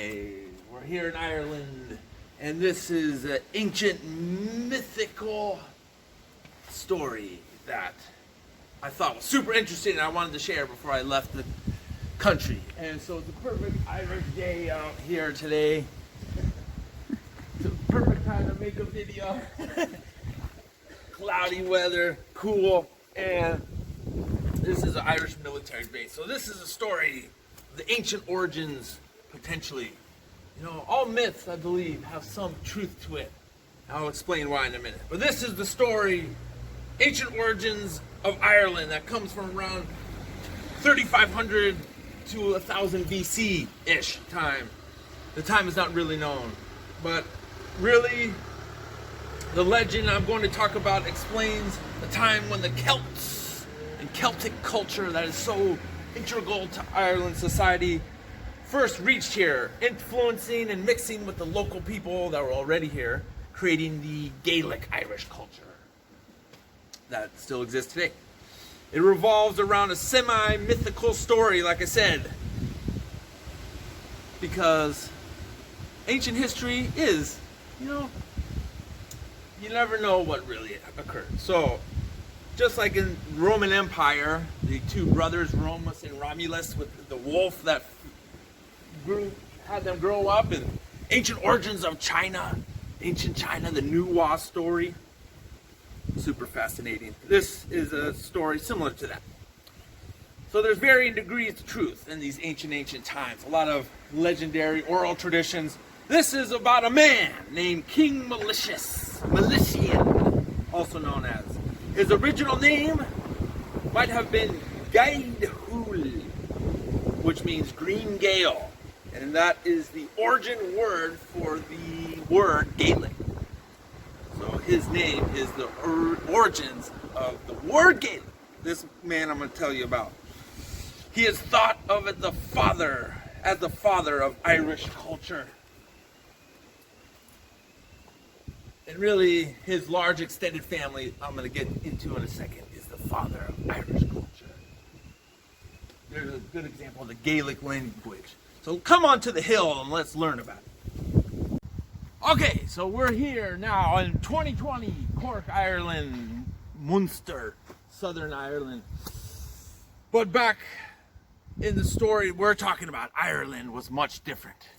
Hi, we're here in Ireland, and this is an ancient mythical story that I thought was super interesting and I wanted to share before I left the country. And so it's a perfect Irish day out here today. It's a perfect time to make a video. Cloudy weather, cool, and this is an Irish military base. So this is a story of the ancient origins, potentially. You know, all myths, I believe, have some truth to it. I'll explain why in a minute. But this is the story, ancient origins of Ireland, that comes from around 3,500 to 1,000 BC-ish time. The time is not really known. But really, the legend I'm going to talk about explains the time when the Celts and Celtic culture that is so integral to Ireland society first reached here, influencing and mixing with the local people that were already here, creating the Gaelic Irish culture that still exists today. It revolves around a semi-mythical story, like I said, because ancient history is, you never know what really occurred. So, just like in Roman Empire, the two brothers, Romus and Romulus, with the wolf that had them grow up, and ancient origins of China, ancient China, the Nuwa story. Super fascinating. This is a story similar to that. So there's varying degrees of truth in these ancient times. A lot of legendary oral traditions. This is about a man named King Milesian, also known as. His original name might have been Gaidhul, which means green gale. And that is the origin word for the word Gaelic. So his name is the origins of the word Gaelic. This man I'm going to tell you about. He is thought of as the father of Irish culture. And really, his large extended family, I'm going to get into in a second, is the father of Irish culture. There's a good example of the Gaelic language. So come on to the hill and let's learn about it. Okay, so we're here now in 2020, Cork, Ireland, Munster, Southern Ireland. But back in the story we're talking about, Ireland was much different.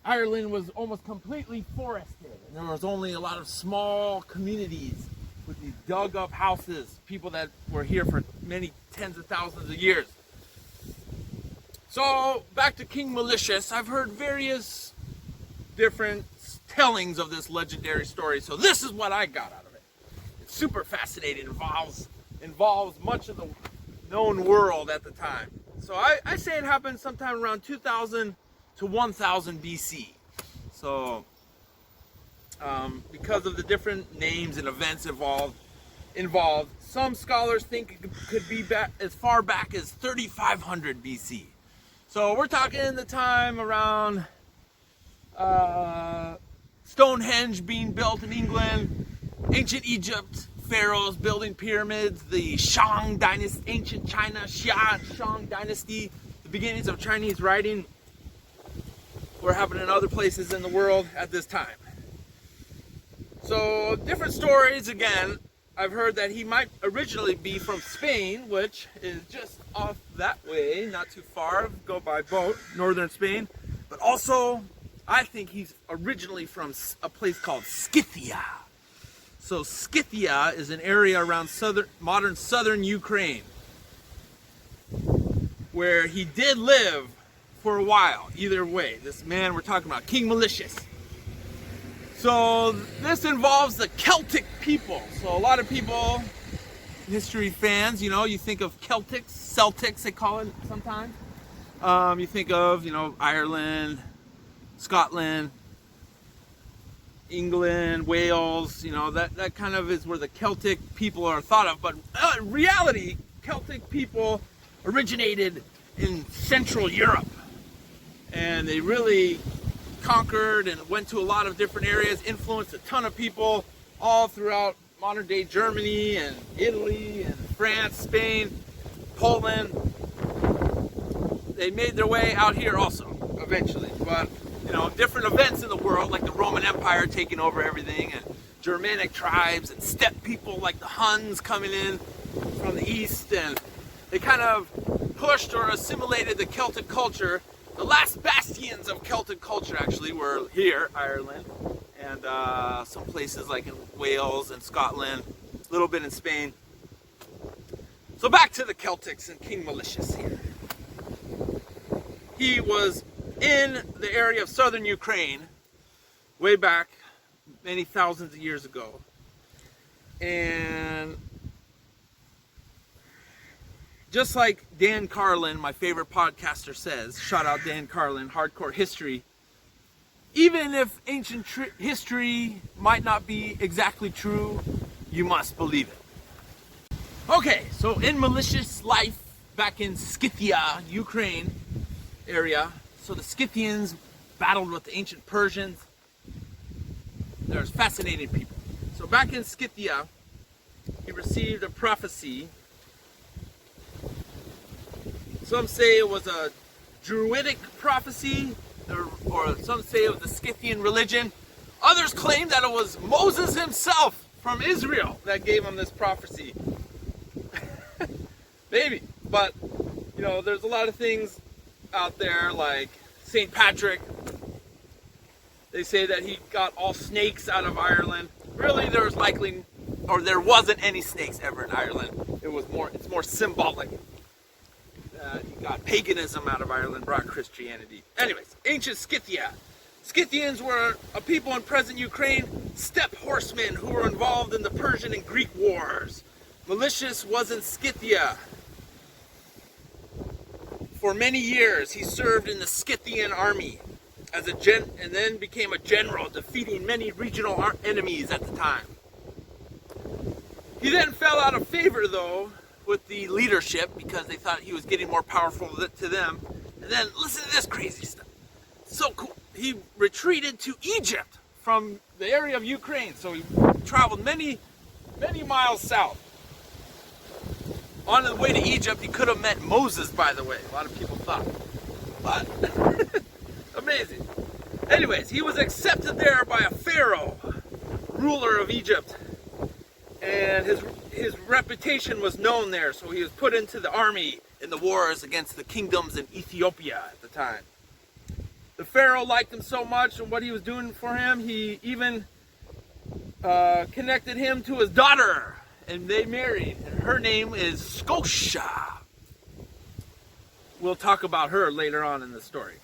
Ireland was almost completely forested, and there was only a lot of small communities with these dug up houses, people that were here for many tens of thousands of years. So back to King Melisius, I've heard various different tellings of this legendary story, so this is what I got out of it. It's super fascinating, involves much of the known world at the time. So I say it happened sometime around 2000 to 1000 BC. So because of the different names and events involved, some scholars think it could be back as far back as 3500 BC. So we're talking the time around Stonehenge being built in England, ancient Egypt, Pharaohs building pyramids, the Shang dynasty, ancient China, Shang dynasty, the beginnings of Chinese writing were happening in other places in the world at this time. So different stories again. I've heard that he might originally be from Spain, which is just off that way, not too far, go by boat, northern Spain. But also, I think he's originally from a place called Scythia. So Scythia is an area around modern southern Ukraine, where he did live for a while. Either way, this man we're talking about, King Melisius. So this involves the Celtic people. So a lot of people, history fans, you think of Celtics they call it sometimes. You think of, Ireland, Scotland, England, Wales, that kind of is where the Celtic people are thought of. But in reality, Celtic people originated in Central Europe. And they really conquered and went to a lot of different areas, influenced a ton of people all throughout modern day Germany and Italy and France, Spain, Poland. They made their way out here also, eventually. But different events in the world, like the Roman Empire taking over everything, and Germanic tribes and steppe people like the Huns coming in from the east, and they kind of pushed or assimilated the Celtic culture. The last bastions of Celtic culture actually were here, Ireland, and some places like in Wales and Scotland, a little bit in Spain. So back to the Celtics and King Melisius here. He was in the area of southern Ukraine way back many thousands of years ago. And just like Dan Carlin, my favorite podcaster, says, shout out Dan Carlin, Hardcore History, even if ancient history might not be exactly true, you must believe it. Okay, so in Melisius' life back in Scythia, Ukraine area, so the Scythians battled with the ancient Persians. There's fascinating people. So back in Scythia, he received a prophecy. Some say it was a Druidic prophecy, or some say it was the Scythian religion. Others claim that it was Moses himself from Israel that gave him this prophecy. Maybe, but there's a lot of things out there like St. Patrick. They say that he got all snakes out of Ireland. Really, there wasn't any snakes ever in Ireland. It's more symbolic. He got paganism out of Ireland, brought Christianity. Anyways, ancient Scythia. Scythians were a people in present Ukraine, steppe horsemen who were involved in the Persian and Greek wars. Melisius was in Scythia. For many years, he served in the Scythian army and then became a general, defeating many regional enemies at the time. He then fell out of favor, though, with the leadership because they thought he was getting more powerful to them. And then, listen to this crazy stuff. So cool. He retreated to Egypt from the area of Ukraine. So he traveled many, many miles south. On the way to Egypt, he could have met Moses, by the way. A lot of people thought. But, amazing. Anyways, he was accepted there by a Pharaoh, ruler of Egypt. And his reputation was known there, so he was put into the army in the wars against the kingdoms in Ethiopia at the time. The Pharaoh liked him so much and what he was doing for him, he even connected him to his daughter, and they married. And her name is Scota. We'll talk about her later on in the story,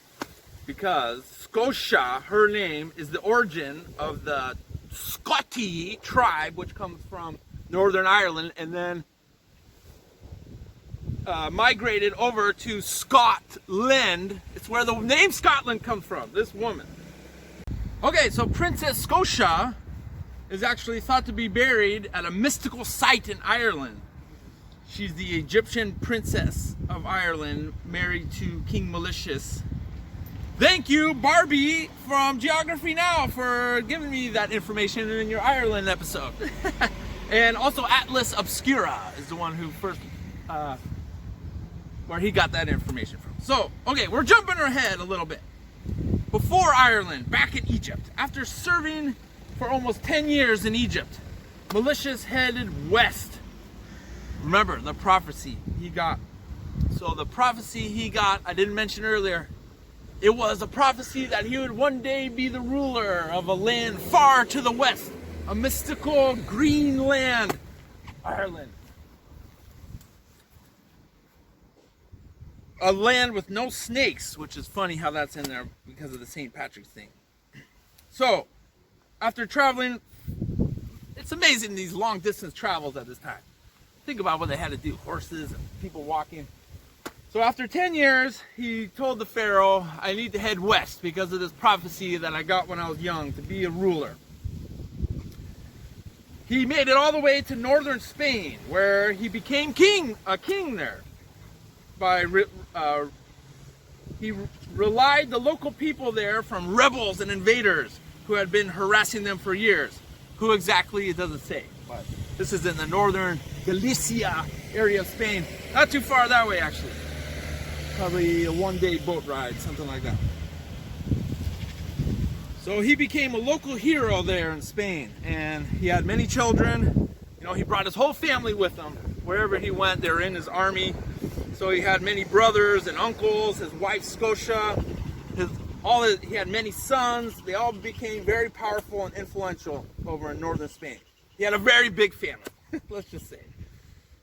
because Scota, her name, is the origin of the Scoti tribe, which comes from Northern Ireland, and then migrated over to Scotland. It's where the name Scotland comes from, this woman. Okay, so Princess Scota is actually thought to be buried at a mystical site in Ireland. She's the Egyptian princess of Ireland, married to King Melisius. Thank you, Barbie from Geography Now, for giving me that information in your Ireland episode. And also Atlas Obscura is the one who first, where he got that information from. So, okay, we're jumping ahead a little bit. Before Ireland, back in Egypt, after serving for almost 10 years in Egypt, Melisius headed west. Remember the prophecy he got. So the prophecy he got, I didn't mention earlier, it was a prophecy that he would one day be the ruler of a land far to the west, a mystical green land, Ireland. A land with no snakes, which is funny how that's in there because of the St. Patrick's thing. So, after traveling, it's amazing these long distance travels at this time. Think about what they had to do, horses and people walking. So after 10 years, he told the Pharaoh, I need to head west because of this prophecy that I got when I was young to be a ruler. He made it all the way to northern Spain, where he became a king there. He relied the local people there from rebels and invaders who had been harassing them for years. Who exactly, it doesn't say, but this is in the northern Galicia area of Spain. Not too far that way, actually. Probably a one-day boat ride, something like that. So he became a local hero there in Spain, and he had many children. You know, he brought his whole family with him. Wherever he went, they were in his army. So he had many brothers and uncles, his wife Scota, he had many sons. They all became very powerful and influential over in northern Spain. He had a very big family, let's just say.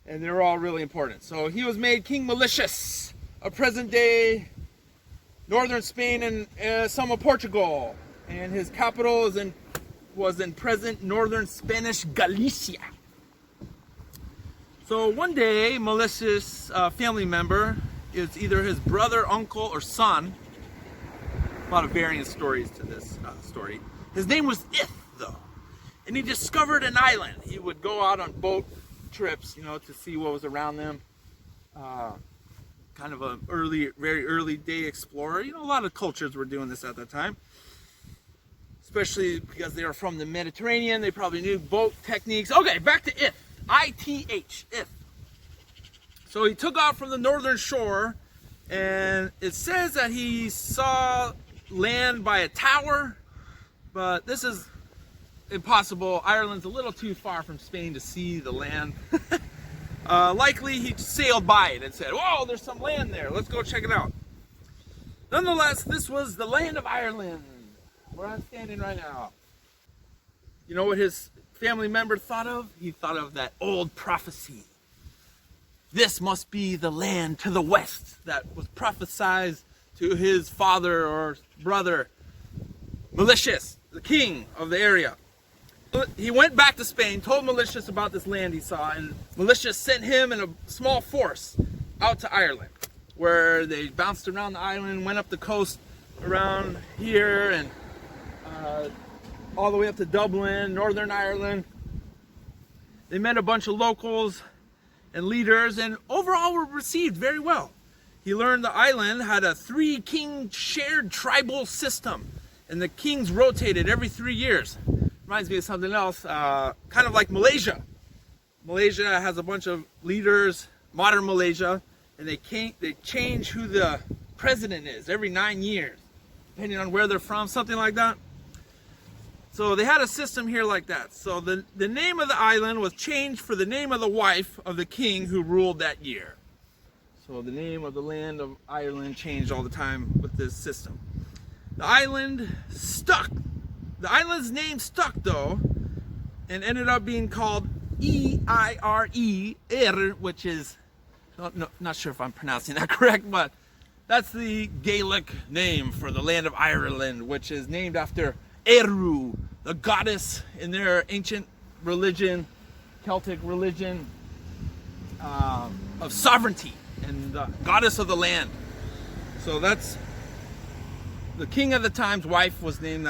And they were all really important. So he was made King Melisius of present-day northern Spain and some of Portugal. And his capital was in present northern Spanish Galicia. So one day, Melisius' family member is either his brother, uncle, or son. A lot of varying stories to this story. His name was Ith, though. And he discovered an island. He would go out on boat trips, you know, to see what was around them. Kind of a very early day explorer. You know, a lot of cultures were doing this at that time. Especially because they were from the Mediterranean. They probably knew boat techniques. Okay, back to Ith. I-T-H, Ith. So he took off from the northern shore, and it says that he saw land by a tower, but this is impossible. Ireland's a little too far from Spain to see the land. Likely he sailed by it and said, whoa, there's some land there, let's go check it out. Nonetheless, this was the land of Ireland, where I'm standing right now. You know what his family member thought of? He thought of that old prophecy. This must be the land to the west that was prophesied to his father or brother, Melisius, the king of the area. He went back to Spain, told Melisius about this land he saw, and Melisius sent him and a small force out to Ireland, where they bounced around the island, went up the coast around here, and all the way up to Dublin, Northern Ireland. They met a bunch of locals and leaders, and overall were received very well. He learned the island had a 3-king shared tribal system, and the kings rotated every 3 years. Reminds me of something else, kind of like Malaysia. Malaysia has a bunch of leaders, modern Malaysia, and they change who the president is every 9 years, depending on where they're from, something like that. So they had a system here like that. So the name of the island was changed for the name of the wife of the king who ruled that year. So the name of the land of Ireland changed all the time with this system. The island stuck. The island's name stuck though, and ended up being called E-I-R-E, which is, not sure if I'm pronouncing that correct, but that's the Gaelic name for the land of Ireland, which is named after Eru, the goddess in their ancient religion, Celtic religion, of sovereignty and the goddess of the land. So that's the king of the time's wife was named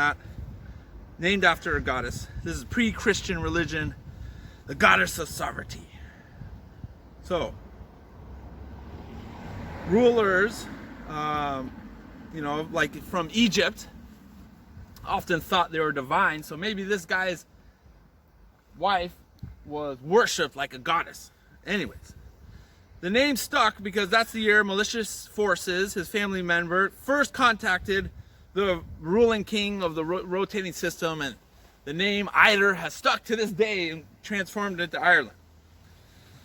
after a goddess. This is pre-Christian religion, the goddess of sovereignty. So rulers, you know, like from Egypt, often thought they were divine, so maybe this guy's wife was worshipped like a goddess. Anyways, the name stuck because that's the year Melisius forces, his family member, first contacted the ruling king of the rotating system, and the name Ider has stuck to this day and transformed into Ireland.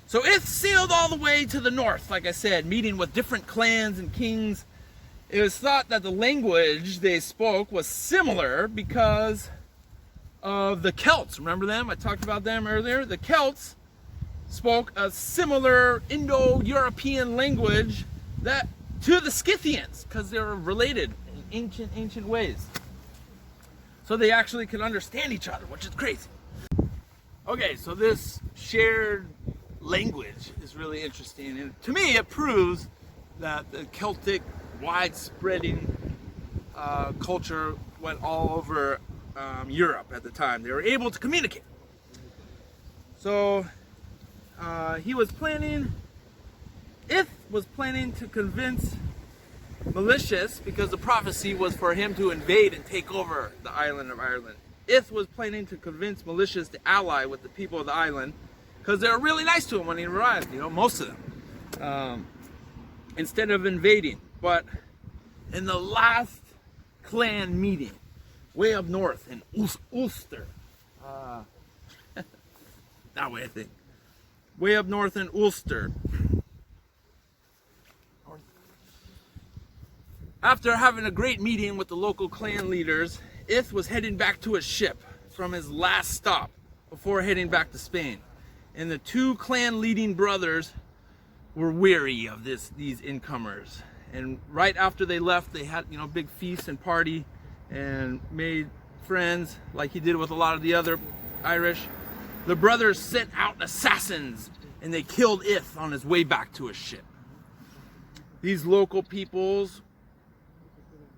So Ith sailed all the way to the north, like I said, meeting with different clans and kings. It was thought that the language they spoke was similar because of the Celts. Remember them? I talked about them earlier. The Celts spoke a similar Indo-European language to the Scythians because they were related in ancient ways. So they actually could understand each other, which is crazy. Okay, so this shared language is really interesting, and to me it proves that the Celtic widespreading culture went all over Europe at the time. They were able to communicate. So Ith was planning to convince Melisius, because the prophecy was for him to invade and take over the island of Ireland. Ith was planning to convince Melisius to ally with the people of the island because they were really nice to him when he arrived, you know, most of them, instead of invading. But in the last clan meeting, way up north in Ulster. That way, I think. Way up north in Ulster. After having a great meeting with the local clan leaders, Ith was heading back to his ship from his last stop before heading back to Spain. And the two clan leading brothers were weary of these incomers. And right after they left, they had, big feast and party and made friends like he did with a lot of the other Irish. The brothers sent out assassins and they killed Ith on his way back to his ship. These local peoples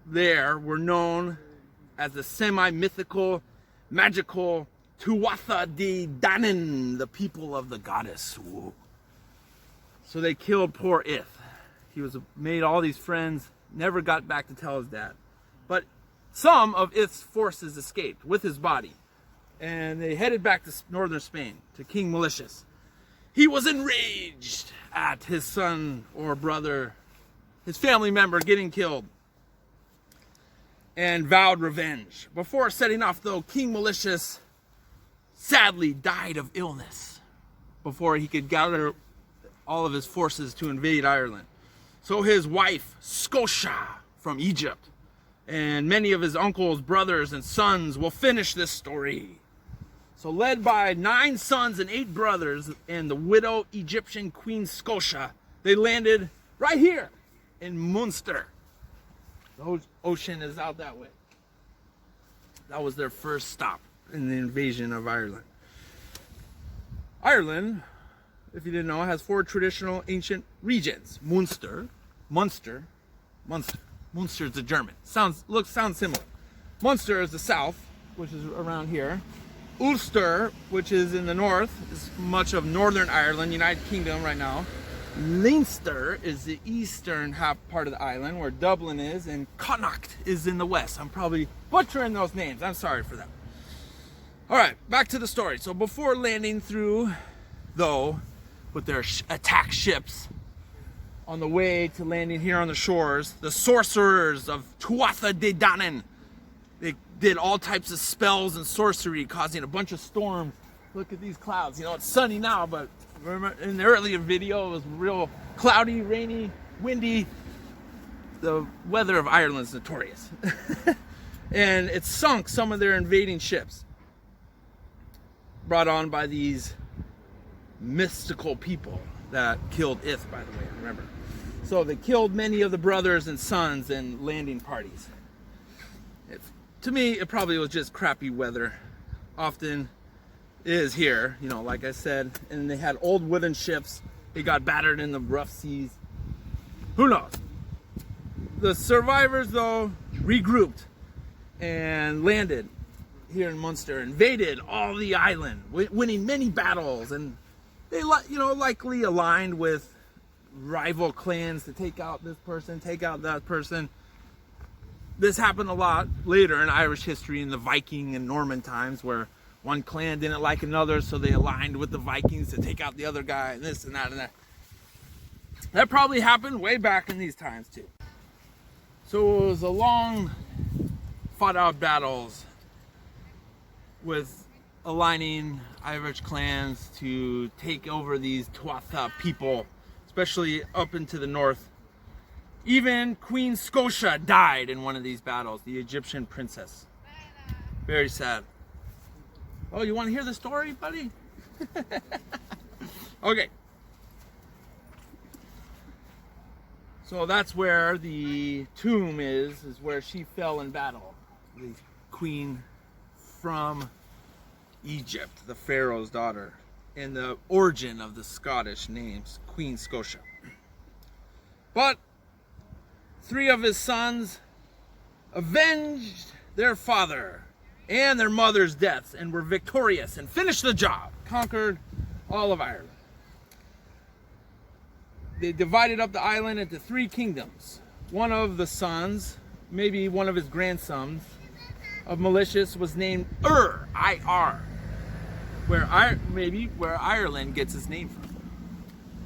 there were known as the semi-mythical, magical Tuatha Dé Danann, the people of the goddess. Whoa. So they killed poor Ith. He made all these friends, never got back to tell his dad. But some of Ith's forces escaped with his body, and they headed back to northern Spain, to King Melisius. He was enraged at his son or brother, his family member getting killed, and vowed revenge. Before setting off, though, King Melisius sadly died of illness before he could gather all of his forces to invade Ireland. So his wife, Scota, from Egypt, and many of his uncles, brothers, and sons will finish this story. So led by 9 sons and 8 brothers and the widow Egyptian Queen Scota, they landed right here in Munster. The ocean is out that way. That was their first stop in the invasion of Ireland. Ireland, if you didn't know, has 4 traditional ancient regions. Munster. Munster is the German. Sounds similar. Munster is the south, which is around here. Ulster, which is in the north, is much of Northern Ireland, United Kingdom right now. Leinster is the eastern half part of the island, where Dublin is, and Connacht is in the west. I'm probably butchering those names. I'm sorry for that. All right, back to the story. So before landing through, though, with their attack ships, on the way to landing here on the shores, the sorcerers of Tuatha Dé Danann, they did all types of spells and sorcery, causing a bunch of storms. Look at these clouds. It's sunny now, but remember in the earlier video, it was real cloudy, rainy, windy. The weather of Ireland is notorious. And it sunk some of their invading ships, brought on by these mystical people that killed Ith, by the way, remember. So they killed many of the brothers and sons and landing parties. To me, it probably was just crappy weather. Often is here, like I said. And they had old wooden ships. They got battered in the rough seas. Who knows? The survivors, though, regrouped and landed here in Munster, invaded all the island, winning many battles, and they, likely aligned with rival clans to take out this person, take out that person. This happened a lot later in Irish history in the Viking and Norman times, where one clan didn't like another, so they aligned with the Vikings to take out the other guy, and this and that and that. That probably happened way back in these times too. So it was a long fought out battles with aligning Irish clans to take over these Tuatha people, especially up into the north. Even Queen Scota died in one of these battles, the Egyptian princess. Very sad. Oh, you want to hear the story, buddy? Okay. So that's where the tomb is where she fell in battle. The queen from Egypt, the Pharaoh's daughter, and the origin of the Scottish names, Queen Scota. But 3 of his sons avenged their father and their mother's deaths and were victorious and finished the job, conquered all of Ireland. They divided up the island into 3 kingdoms. One of the sons, maybe one of his grandsons, of Melisius was named Ir, where Ireland gets its name from.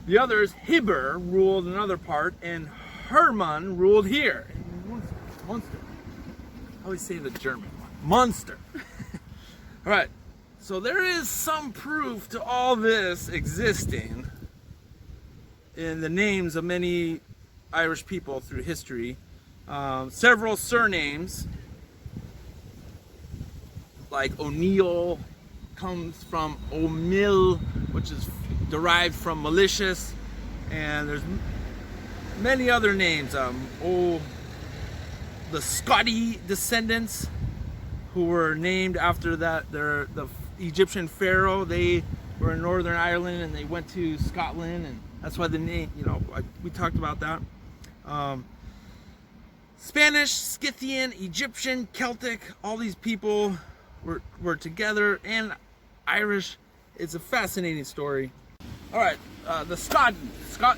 The others, Hibber, ruled another part, and Hermann ruled here in Munster. I always say the German one. Munster. All right, so there is some proof to all this existing in the names of many Irish people through history. Several surnames, like O'Neill, comes from O'Mill, which is derived from Melisius, and there's many other names. The Scotty descendants, who were named after the Egyptian pharaoh. They were in Northern Ireland and they went to Scotland, and that's why the name, we talked about that. Spanish, Scythian, Egyptian, Celtic, all these people were together, and Irish. It's a fascinating story. All right, the Scots,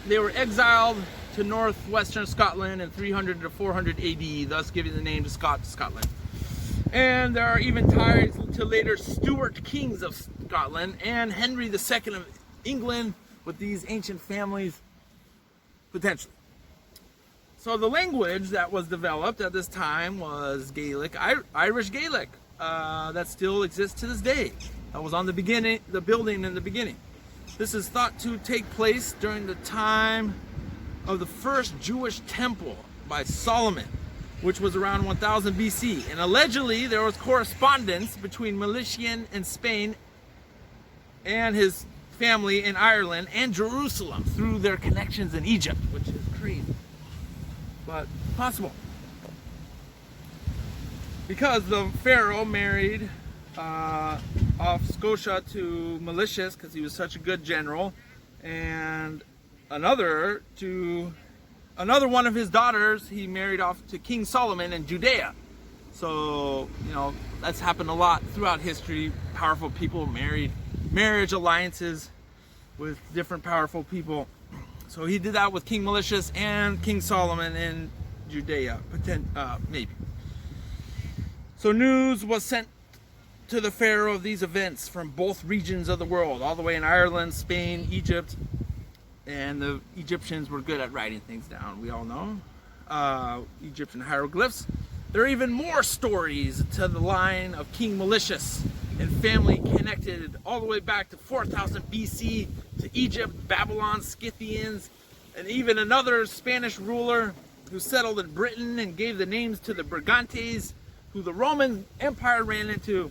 they were exiled to northwestern Scotland in 300 to 400 AD, thus giving the name to Scotland. And there are even ties to later Stuart kings of Scotland and Henry II of England with these ancient families, potentially. So the language that was developed at this time was Gaelic, Irish Gaelic, that still exists to this day. That was on the building in the beginning. This is thought to take place during the time of the first Jewish temple by Solomon, which was around 1000 BC. And allegedly there was correspondence between Milesian in Spain and his family in Ireland and Jerusalem through their connections in Egypt, which is crazy, but possible. Because the Pharaoh married off Scota to Melisius because he was such a good general, and another one of his daughters he married off to King Solomon in Judea. So that's happened a lot throughout history. Powerful people married, marriage alliances with different powerful people. So he did that with King Melisius and King Solomon in Judea, maybe. So news was sent to the Pharaoh of these events from both regions of the world, all the way in Ireland, Spain, Egypt. And the Egyptians were good at writing things down, we all know. Egyptian hieroglyphs. There are even more stories to the line of King Melisius and family connected all the way back to 4000 BC to Egypt, Babylon, Scythians, and even another Spanish ruler who settled in Britain and gave the names to the Brigantes, who the Roman Empire ran into,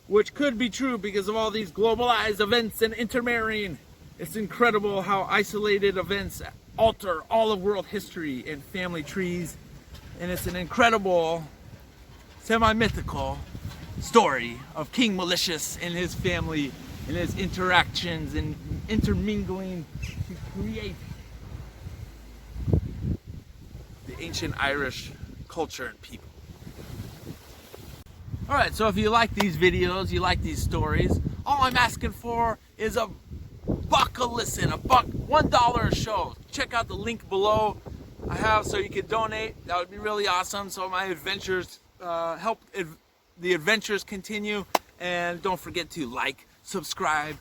which could be true because of all these globalized events and intermarrying. It's incredible how isolated events alter all of world history and family trees. And it's an incredible, semi-mythical story of King Melisius and his family and his interactions and intermingling to create the ancient Irish culture and people. Alright, so if you like these videos, you like these stories, all I'm asking for is a buck a listen, $1 a show. Check out the link below I have so you can donate. That would be really awesome, so my adventures help the adventures continue. And don't forget to like, subscribe,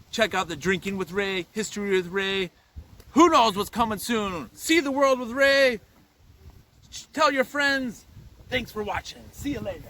check out the Drinking with Ray, History with Ray. Who knows what's coming soon? See the world with Ray. Tell your friends. Thanks for watching. See you later.